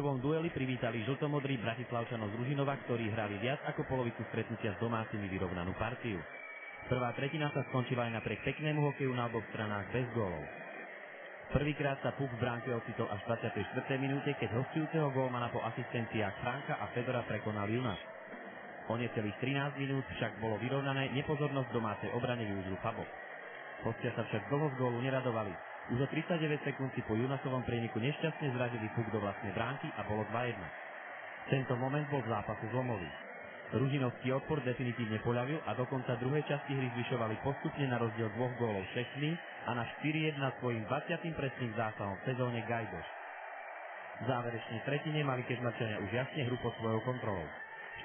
prvom dueli privítali žltomodrí Bratislavčanov z Ružinova, ktorí hrali viac ako polovicu stretnutia s domácimi vyrovnanú partiu. Prvá tretina sa skončila aj napriek peknému hokeju na oboch stranách bez gólov. Prvýkrát sa puk v bránke ocitol až v 24. minúte, keď hostujúceho gólmana po asistenciách Franka a Fedora prekonal Junáš. O necelých 13 minút však bolo vyrovnané, nepozornosť domácej obrane využil Fabok. Hostia sa však dlho z gólu neradovali. Už o 39 sekúnd si po Junasovom prieniku nešťastne zrazili puk do vlastnej bránky a bolo 2-1. Tento moment bol v zápase zlomový. Ružinovský odpor definitívne poľavil a do konca druhej časti hry zvyšovali postupne na rozdiel 2 gólov Šechný a na 4-1 svojím 20. presným zásahom v sezóne Gajdoš. V záverečnej tretine mali Kežmarčania už jasne hru pod svojou kontrolou.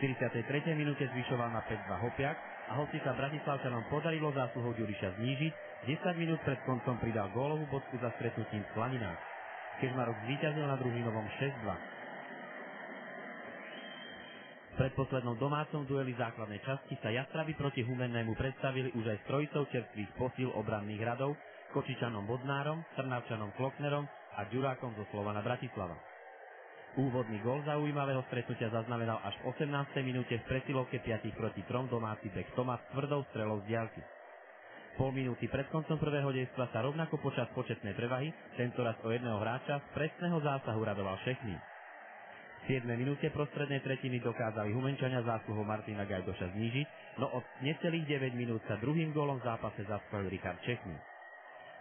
V 43. minúte zvyšoval na 5-2 Hopiak a hoci sa Bratislavčanom podarilo zásluhou Ďuriša znížiť, 10 minút pred koncom pridal gólovú bodku za stretnutím v Slaninách. Kežmarok zvíťazil nad Ružinovom 6-2. V predposlednom domácom dueli základnej časti sa Jastraby proti Humennému predstavili už aj s trojicou čerstvých posíl obranných radov, Kočičanom Bodnárom, Trnavčanom Kloknerom a Ďurákom zo Slovana Bratislava. Úvodný gól zaujímavého stretnutia zaznamenal až v 18. minúte v presilovke 5-3 domáci bek Tomáš tvrdou strelou z diaľky. Pol minúty pred koncom prvého dejstva sa rovnako počas početnej prevahy, tentoraz o jedného hráča, z presného zásahu radoval Šechný. V 7. minúte prostrednej tretiny dokázali Humenčania zásluhou Martina Gajdoša znížiť, no od necelých 9 minút sa druhým gólom v zápase zastavil Richard Šechný.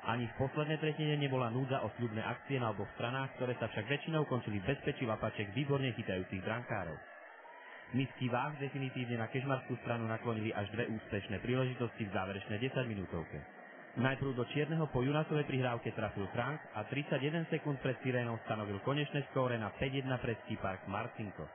Ani v poslednej tretine nebola núdza o sľubné akcie na oboch stranách, ktoré sa však väčšinou končili v bezpečí lapaček výborne chytajúcich brankárov. Nízky váh definitívne na kežmarskú stranu naklonili až 2 úspešné príležitosti v záverečnej 10-minútovke. Najprv do čierneho po Junasovej prihrávke trafil Frank a 31 sekúnd pred sirénou stanovil konečné skóre na 5-1 pre Ski Park Marcinko.